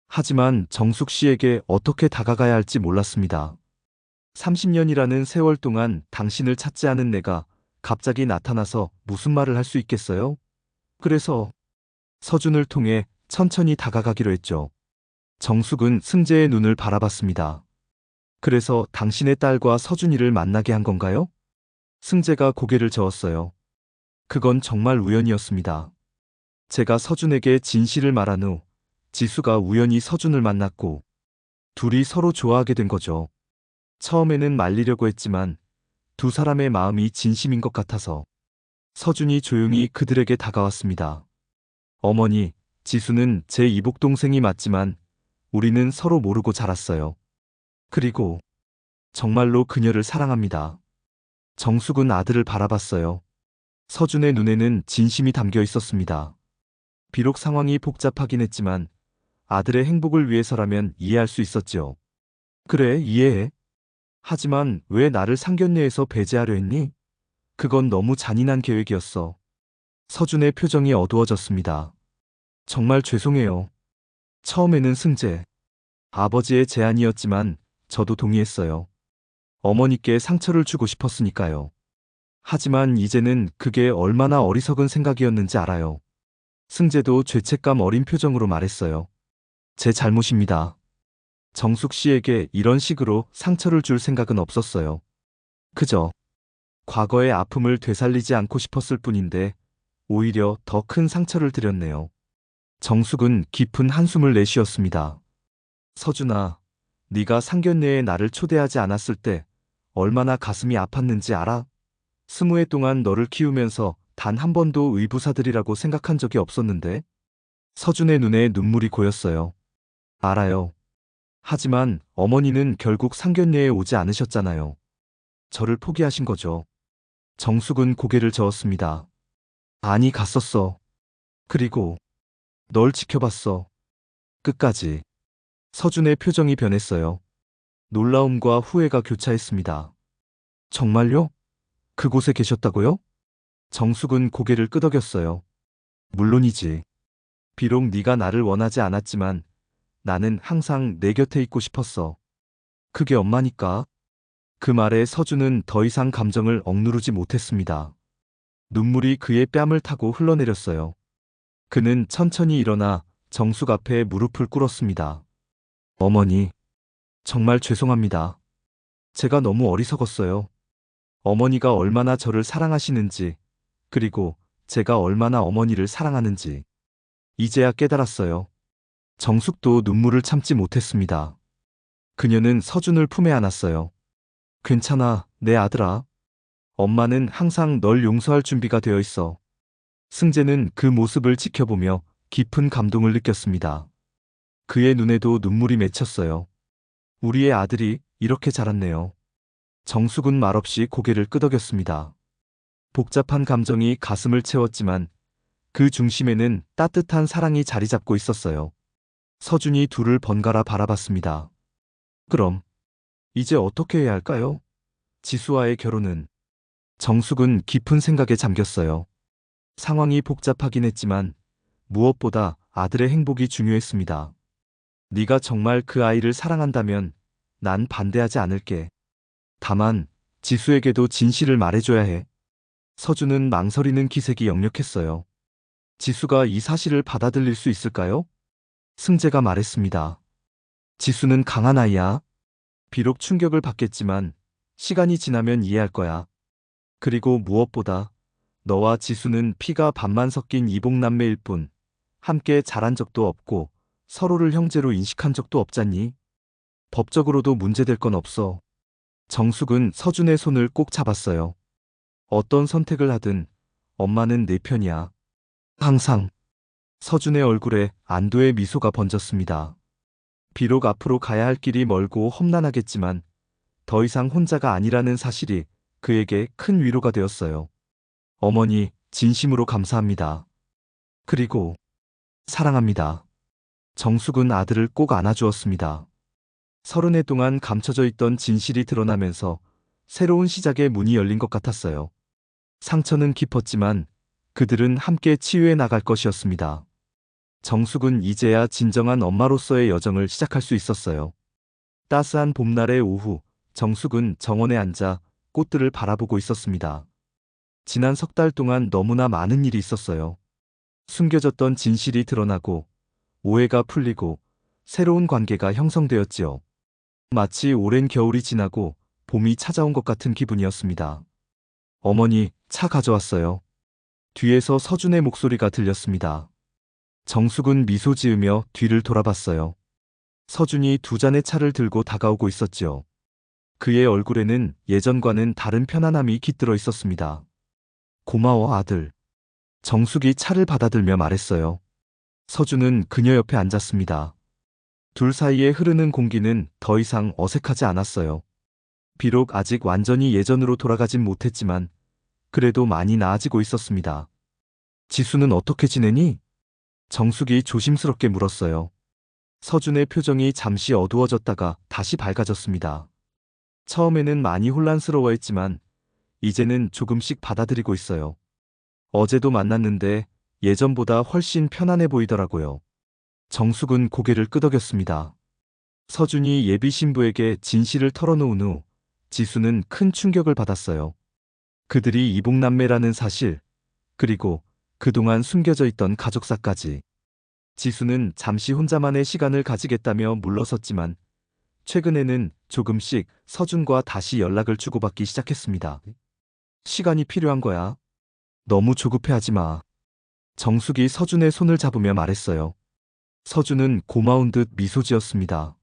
A: 하지만 정숙 씨에게 어떻게 다가가야 할지 몰랐습니다. 30년이라는 세월 동안 당신을 찾지 않은 내가 갑자기 나타나서 무슨 말을 할 수 있겠어요? 그래서 서준을 통해 천천히 다가가기로 했죠. 정숙은 승재의 눈을 바라봤습니다. 그래서 당신의 딸과 서준이를 만나게 한 건가요? 승재가 고개를 저었어요. 그건 정말 우연이었습니다. 제가 서준에게 진실을 말한 후 지수가 우연히 서준을 만났고 둘이 서로 좋아하게 된 거죠. 처음에는 말리려고 했지만 두 사람의 마음이 진심인 것 같아서 서준이 조용히 그들에게 다가왔습니다. 어머니, 지수는 제 이복 동생이 맞지만 우리는 서로 모르고 자랐어요. 그리고 정말로 그녀를 사랑합니다. 정숙은 아들을 바라봤어요. 서준의 눈에는 진심이 담겨 있었습니다. 비록 상황이 복잡하긴 했지만 아들의 행복을 위해서라면 이해할 수 있었지요. 그래, 이해해. 하지만 왜 나를 상견례에서 배제하려 했니? 그건 너무 잔인한 계획이었어. 서준의 표정이 어두워졌습니다. 정말 죄송해요. 처음에는 승재, 아버지의 제안이었지만 저도 동의했어요. 어머니께 상처를 주고 싶었으니까요. 하지만 이제는 그게 얼마나 어리석은 생각이었는지 알아요. 승재도 죄책감 어린 표정으로 말했어요. 제 잘못입니다. 정숙 씨에게 이런 식으로 상처를 줄 생각은 없었어요. 그저 과거의 아픔을 되살리지 않고 싶었을 뿐인데 오히려 더 큰 상처를 드렸네요. 정숙은 깊은 한숨을 내쉬었습니다. 서준아, 네가 상견례에 나를 초대하지 않았을 때 얼마나 가슴이 아팠는지 알아? 20해 동안 너를 키우면서 단 한 번도 의부사들이라고 생각한 적이 없었는데. 서준의 눈에 눈물이 고였어요. 알아요. 하지만 어머니는 결국 상견례에 오지 않으셨잖아요. 저를 포기하신 거죠. 정숙은 고개를 저었습니다. 아니, 갔었어. 그리고 널 지켜봤어. 끝까지. 서준의 표정이 변했어요. 놀라움과 후회가 교차했습니다. 정말요? 그곳에 계셨다고요? 정숙은 고개를 끄덕였어요. 물론이지. 비록 네가 나를 원하지 않았지만 나는 항상 내 곁에 있고 싶었어. 그게 엄마니까. 그 말에 서준은 더 이상 감정을 억누르지 못했습니다. 눈물이 그의 뺨을 타고 흘러내렸어요. 그는 천천히 일어나 정숙 앞에 무릎을 꿇었습니다. 어머니, 정말 죄송합니다. 제가 너무 어리석었어요. 어머니가 얼마나 저를 사랑하시는지, 그리고 제가 얼마나 어머니를 사랑하는지 이제야 깨달았어요. 정숙도 눈물을 참지 못했습니다. 그녀는 서준을 품에 안았어요. 괜찮아, 내 아들아. 엄마는 항상 널 용서할 준비가 되어 있어. 승재는 그 모습을 지켜보며 깊은 감동을 느꼈습니다. 그의 눈에도 눈물이 맺혔어요. 우리의 아들이 이렇게 자랐네요. 정숙은 말없이 고개를 끄덕였습니다. 복잡한 감정이 가슴을 채웠지만 그 중심에는 따뜻한 사랑이 자리 잡고 있었어요. 서준이 둘을 번갈아 바라봤습니다. 그럼 이제 어떻게 해야 할까요? 지수와의 결혼은. 정숙은 깊은 생각에 잠겼어요. 상황이 복잡하긴 했지만 무엇보다 아들의 행복이 중요했습니다. 네가 정말 그 아이를 사랑한다면 난 반대하지 않을게. 다만 지수에게도 진실을 말해줘야 해. 서준은 망설이는 기색이 역력했어요. 지수가 이 사실을 받아들일 수 있을까요? 승재가 말했습니다. 지수는 강한 아이야. 비록 충격을 받겠지만 시간이 지나면 이해할 거야. 그리고 무엇보다 너와 지수는 피가 반만 섞인 이복남매일 뿐 함께 자란 적도 없고 서로를 형제로 인식한 적도 없잖니. 법적으로도 문제될 건 없어. 정숙은 서준의 손을 꼭 잡았어요. 어떤 선택을 하든 엄마는 내 편이야. 항상. 서준의 얼굴에 안도의 미소가 번졌습니다. 비록 앞으로 가야 할 길이 멀고 험난하겠지만 더 이상 혼자가 아니라는 사실이 그에게 큰 위로가 되었어요. 어머니, 진심으로 감사합니다. 그리고 사랑합니다. 정숙은 아들을 꼭 안아주었습니다. 30해 동안 감춰져 있던 진실이 드러나면서 새로운 시작의 문이 열린 것 같았어요. 상처는 깊었지만 그들은 함께 치유해 나갈 것이었습니다. 정숙은 이제야 진정한 엄마로서의 여정을 시작할 수 있었어요. 따스한 봄날의 오후, 정숙은 정원에 앉아 꽃들을 바라보고 있었습니다. 지난 석 달 동안 너무나 많은 일이 있었어요. 숨겨졌던 진실이 드러나고 오해가 풀리고 새로운 관계가 형성되었지요. 마치 오랜 겨울이 지나고 봄이 찾아온 것 같은 기분이었습니다. 어머니, 차 가져왔어요. 뒤에서 서준의 목소리가 들렸습니다. 정숙은 미소 지으며 뒤를 돌아봤어요. 서준이 두 잔의 차를 들고 다가오고 있었지요. 그의 얼굴에는 예전과는 다른 편안함이 깃들어 있었습니다. 고마워, 아들. 정숙이 차를 받아들며 말했어요. 서준은 그녀 옆에 앉았습니다. 둘 사이에 흐르는 공기는 더 이상 어색하지 않았어요. 비록 아직 완전히 예전으로 돌아가진 못했지만 그래도 많이 나아지고 있었습니다. 지수는 어떻게 지내니? 정숙이 조심스럽게 물었어요. 서준의 표정이 잠시 어두워졌다가 다시 밝아졌습니다. 처음에는 많이 혼란스러워했지만 이제는 조금씩 받아들이고 있어요. 어제도 만났는데 예전보다 훨씬 편안해 보이더라고요. 정숙은 고개를 끄덕였습니다. 서준이 예비 신부에게 진실을 털어놓은 후 지수는 큰 충격을 받았어요. 그들이 이복남매라는 사실, 그리고 그동안 숨겨져 있던 가족사까지. 지수는 잠시 혼자만의 시간을 가지겠다며 물러섰지만 최근에는 조금씩 서준과 다시 연락을 주고받기 시작했습니다. 시간이 필요한 거야. 너무 조급해하지 마. 정숙이 서준의 손을 잡으며 말했어요. 서준은 고마운 듯 미소 지었습니다.